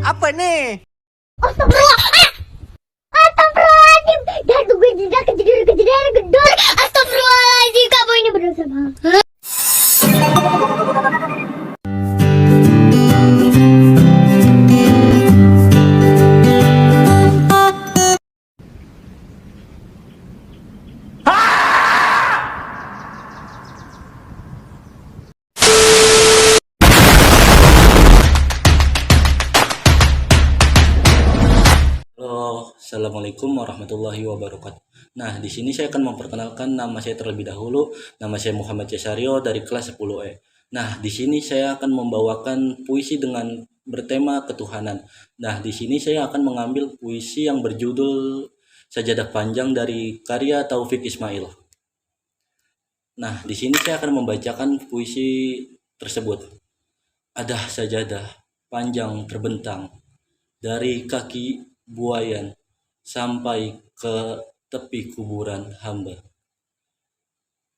Apa nih? Astagfirullah. Astagfirullahaladzim. Dan gue tidak kejadian gedor. Astagfirullahaladzim. Kamu ini berdosa banget. Halo, assalamualaikum warahmatullahi wabarakatuh. Nah, di sini saya akan memperkenalkan nama saya terlebih dahulu. Nama saya Muhammad Cesario dari kelas 10E. Nah, di sini saya akan membawakan puisi dengan bertema ketuhanan. Nah, di sini saya akan mengambil puisi yang berjudul Sajadah Panjang dari karya Taufik Ismail. Nah, di sini saya akan membacakan puisi tersebut. Ada sajadah panjang terbentang dari kaki buayan sampai ke tepi kuburan hamba.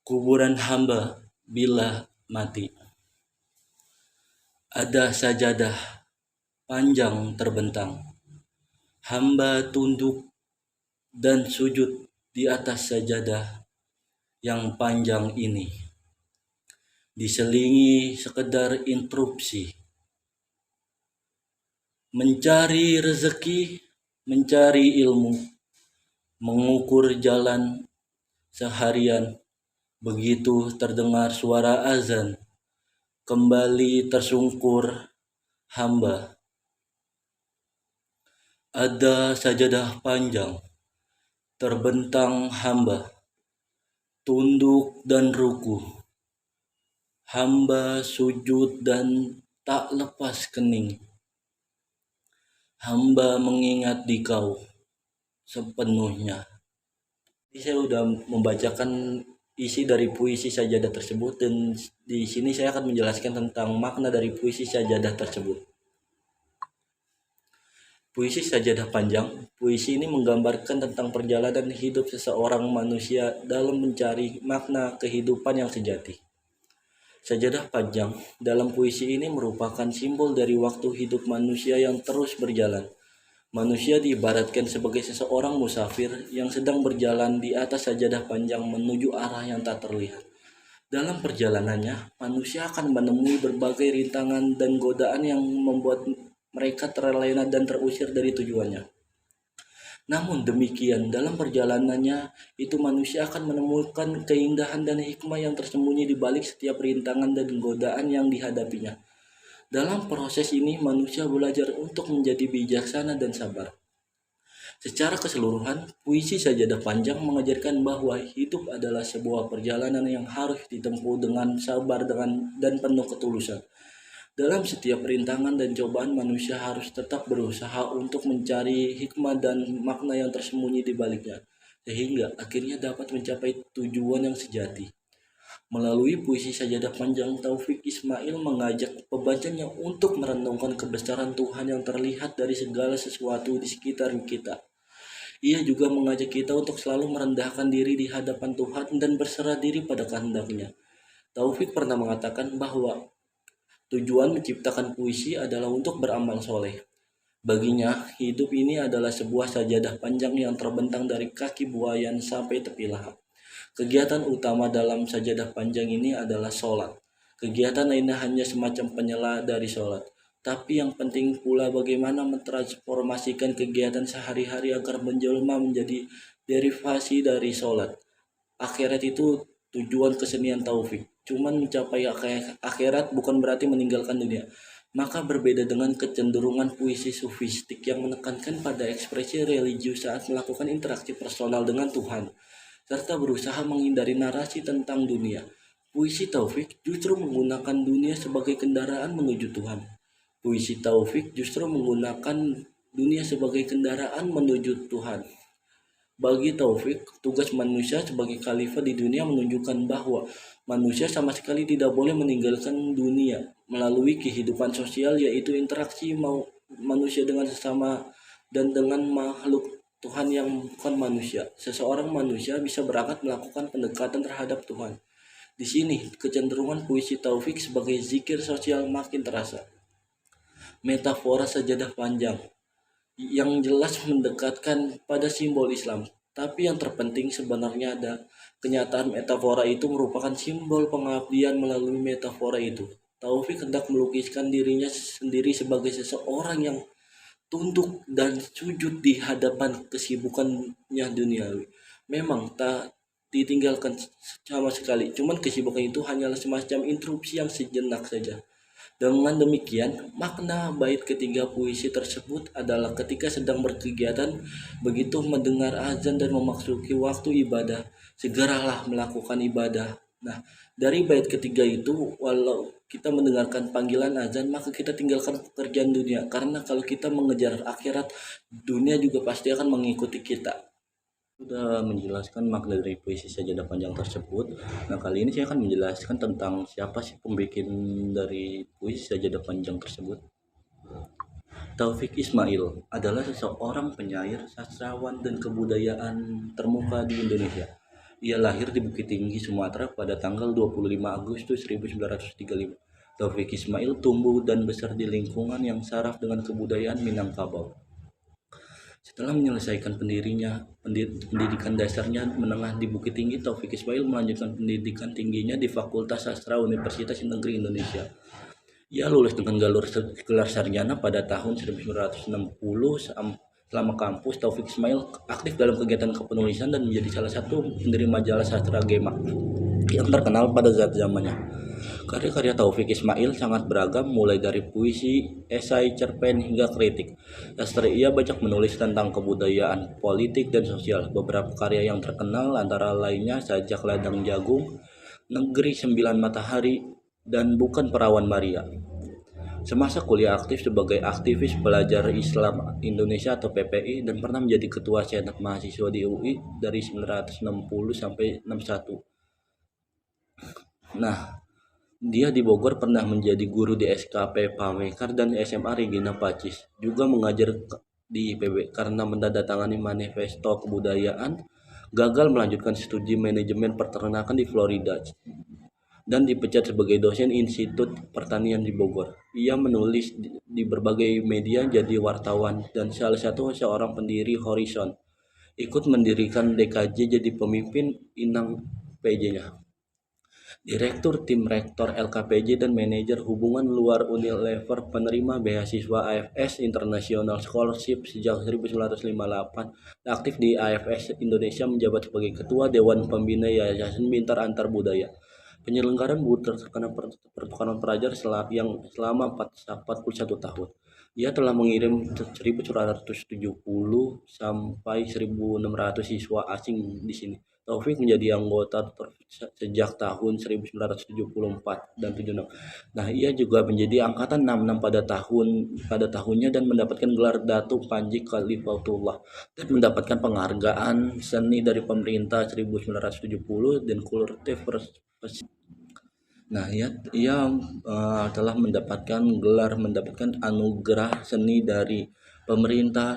Kuburan hamba bila mati. Ada sajadah panjang terbentang. Hamba tunduk dan sujud di atas sajadah yang panjang ini. Diselingi sekedar interupsi. Mencari rezeki, mencari ilmu, mengukur jalan seharian. Begitu terdengar suara azan, kembali tersungkur hamba. Ada sajadah panjang, terbentang hamba, tunduk dan ruku. Hamba sujud dan tak lepas kening. Hamba mengingat di kau sepenuhnya. Saya sudah membacakan isi dari puisi sajadah tersebut, dan di sini saya akan menjelaskan tentang makna dari puisi sajadah tersebut. Puisi sajadah panjang. Puisi ini menggambarkan tentang perjalanan hidup seseorang manusia dalam mencari makna kehidupan yang sejati. Sajadah panjang dalam puisi ini merupakan simbol dari waktu hidup manusia yang terus berjalan. Manusia diibaratkan sebagai seseorang musafir yang sedang berjalan di atas sajadah panjang menuju arah yang tak terlihat. Dalam perjalanannya, manusia akan menemui berbagai rintangan dan godaan yang membuat mereka terlena dan terusir dari tujuannya. Namun demikian, dalam perjalanannya itu manusia akan menemukan keindahan dan hikmah yang tersembunyi di balik setiap rintangan dan godaan yang dihadapinya. Dalam proses ini, manusia belajar untuk menjadi bijaksana dan sabar. Secara keseluruhan, puisi sajadah panjang mengajarkan bahwa hidup adalah sebuah perjalanan yang harus ditempuh dengan sabar dan penuh ketulusan. Dalam setiap rintangan dan cobaan, manusia harus tetap berusaha untuk mencari hikmah dan makna yang tersembunyi di baliknya, sehingga akhirnya dapat mencapai tujuan yang sejati. Melalui puisi sajadah panjang, Taufik Ismail mengajak pembacanya untuk merenungkan kebesaran Tuhan yang terlihat dari segala sesuatu di sekitar kita. Ia juga mengajak kita untuk selalu merendahkan diri di hadapan Tuhan dan berserah diri pada kehendak-Nya. Taufik pernah mengatakan bahwa tujuan menciptakan puisi adalah untuk beramal soleh. Baginya, hidup ini adalah sebuah sajadah panjang yang terbentang dari kaki buayan sampai tepi lahar. Kegiatan utama dalam sajadah panjang ini adalah sholat. Kegiatan lainnya hanya semacam penyela dari sholat. Tapi yang penting pula bagaimana mentransformasikan kegiatan sehari-hari agar menjelma menjadi derivasi dari sholat. Akhirat itu tujuan kesenian Taufik. Cuman mencapai akhirat bukan berarti meninggalkan dunia. Maka berbeda dengan kecenderungan puisi sufistik yang menekankan pada ekspresi religius saat melakukan interaksi personal dengan Tuhan, serta berusaha menghindari narasi tentang dunia. Puisi Taufik justru menggunakan dunia sebagai kendaraan menuju Tuhan. Puisi Taufik justru menggunakan dunia sebagai kendaraan menuju Tuhan. Bagi Taufik, tugas manusia sebagai khalifah di dunia menunjukkan bahwa manusia sama sekali tidak boleh meninggalkan dunia melalui kehidupan sosial, yaitu interaksi manusia dengan sesama dan dengan makhluk Tuhan yang bukan manusia. Seseorang manusia bisa berangkat melakukan pendekatan terhadap Tuhan. Di sini, kecenderungan puisi Taufik sebagai zikir sosial makin terasa. metafora sajadah panjang yang jelas mendekatkan pada simbol Islam. Tapi yang terpenting sebenarnya ada kenyataan metafora itu merupakan simbol pengabdian melalui metafora itu. Taufik hendak melukiskan dirinya sendiri sebagai seseorang yang tunduk dan sujud di hadapan kesibukannya duniawi. Memang tak ditinggalkan sama sekali, cuman kesibukan itu hanyalah semacam interupsi yang sejenak saja. Dengan demikian, makna bait ketiga puisi tersebut adalah ketika sedang berkegiatan, begitu mendengar azan dan memasuki waktu ibadah, segeralah melakukan ibadah. Nah, dari bait ketiga itu, walau kita mendengarkan panggilan azan, maka kita tinggalkan pekerjaan dunia. Karena kalau kita mengejar akhirat, dunia juga pasti akan mengikuti kita. Sudah menjelaskan makna dari puisi sajadah panjang tersebut. Nah, kali ini saya akan menjelaskan tentang siapa sih pembikin dari puisi sajadah panjang tersebut. Taufik Ismail adalah seseorang penyair, sastrawan, dan kebudayaan termuka di Indonesia. Ia lahir di Bukit Tinggi, Sumatera pada tanggal 25 Agustus 1935. Taufik Ismail tumbuh dan besar di lingkungan yang syarat dengan kebudayaan Minangkabau. Setelah menyelesaikan pendidikan dasarnya menengah di Bukit Tinggi, Taufik Ismail melanjutkan pendidikan tingginya di Fakultas Sastra Universitas Negeri Indonesia. Ia lulus dengan gelar sarjana pada tahun 1960. Selama kampus, Taufik Ismail aktif dalam kegiatan kepenulisan dan menjadi salah satu pendiri majalah sastra Gema yang terkenal pada saat zamannya. Karya-karya Taufik Ismail sangat beragam, mulai dari puisi, esai, cerpen, hingga kritik. Ia banyak menulis tentang kebudayaan, politik, dan sosial. Beberapa karya yang terkenal antara lainnya Sajak Ladang Jagung, Negeri Sembilan Matahari, dan Bukan Perawan Maria. Semasa kuliah aktif sebagai aktivis pelajar Islam Indonesia atau PPI dan pernah menjadi ketua senat mahasiswa di UI dari 1960 sampai 61. Nah, dia di Bogor pernah menjadi guru di SKP Pamekar dan SMA Regina Pacis. Juga mengajar di IPB karena menandatangani manifesto kebudayaan, gagal melanjutkan studi manajemen peternakan di Florida dan dipecat sebagai dosen Institut Pertanian di Bogor. Ia menulis di berbagai media, jadi wartawan, dan salah satu seorang pendiri Horizon. Ikut mendirikan DKJ, jadi pemimpin inang PJ-nya. Direktur Tim Rektor LKPJ dan Manajer Hubungan Luar Unilever, penerima beasiswa AFS International Scholarship sejak 1958, aktif di AFS Indonesia, menjabat sebagai Ketua Dewan Pembina Yayasan Bintar Antar Budaya. Penyelenggaraan pertukaran pelajar yang selama 41 tahun. Ia telah mengirim 1.970 sampai 1.600 siswa asing di sini. Taufik menjadi anggota sejak tahun 1974 dan 76. Nah, ia juga menjadi angkatan 66 pada tahunnya dan mendapatkan gelar Datuk Panji Khalifatullah dan mendapatkan penghargaan seni dari pemerintah 1970 dan kultur. Nah, ia telah mendapatkan anugerah seni dari pemerintah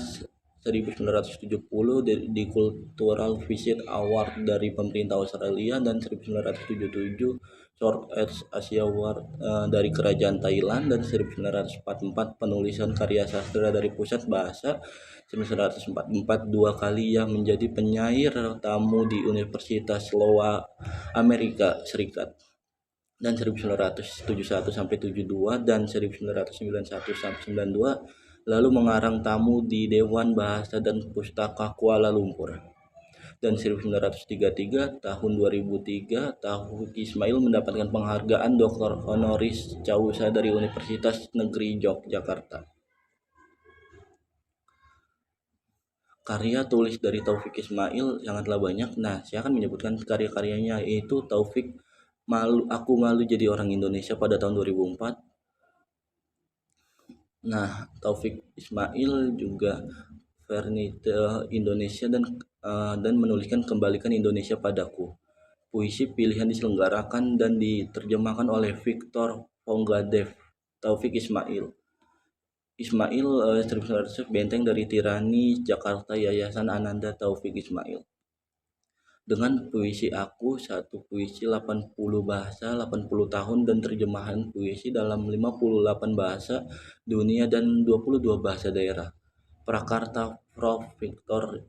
1970 di Cultural Visit Award dari pemerintah Australia dan 1977 Short Asia Award dari kerajaan Thailand dan 1944 penulisan karya sastra dari Pusat Bahasa. 1944 dua kali ia menjadi penyair tamu di Universitas Iowa Amerika Serikat dan 1971 sampai 72 dan 1991 sampai 92, lalu mengarang tamu di Dewan Bahasa dan Pustaka Kuala Lumpur. Dan 1933 tahun 2003 Taufik Ismail mendapatkan penghargaan Dr. Honoris Causa dari Universitas Negeri Yogyakarta. Karya tulis dari Taufik Ismail sangatlah banyak. Nah, saya akan menyebutkan karya-karyanya, yaitu Aku Malu Jadi Orang Indonesia pada tahun 2004. Nah, Taufik Ismail juga Vernite Indonesia dan menuliskan Kembalikan Indonesia Padaku. Puisi pilihan diselenggarakan dan diterjemahkan oleh Victor Ponggadev. Taufik Ismail 1900 Benteng dari Tirani, Jakarta, Yayasan Ananda Taufik Ismail. dengan puisi aku, satu puisi 80 bahasa, 80 tahun dan terjemahan puisi dalam 58 bahasa dunia dan 22 bahasa daerah. Prakarta Prof. Victor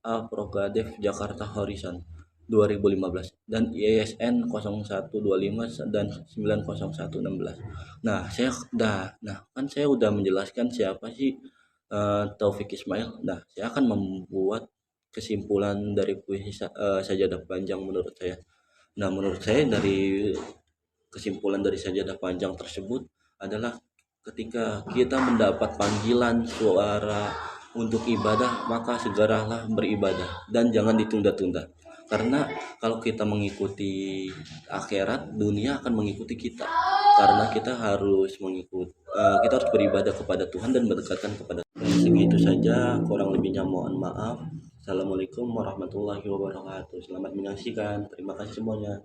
A. Progadev, Jakarta Horizon 2015 dan ISN 0125 dan 90116. Nah, saya udah menjelaskan siapa sih Taufik Ismail. Nah, saya akan membuat kesimpulan dari puisi Sajadah Panjang menurut saya. Nah, menurut saya dari kesimpulan dari Sajadah Panjang tersebut adalah ketika kita mendapat panggilan suara untuk ibadah, maka segeralah beribadah dan jangan ditunda-tunda. Karena kalau kita mengikuti akhirat, dunia akan mengikuti kita. Karena kita harus kita harus beribadah kepada Tuhan dan berdekatan kepada Tuhan. Segitu saja, kurang lebihnya mohon maaf. Assalamualaikum warahmatullahi wabarakatuh. Selamat menyaksikan. Terima kasih semuanya.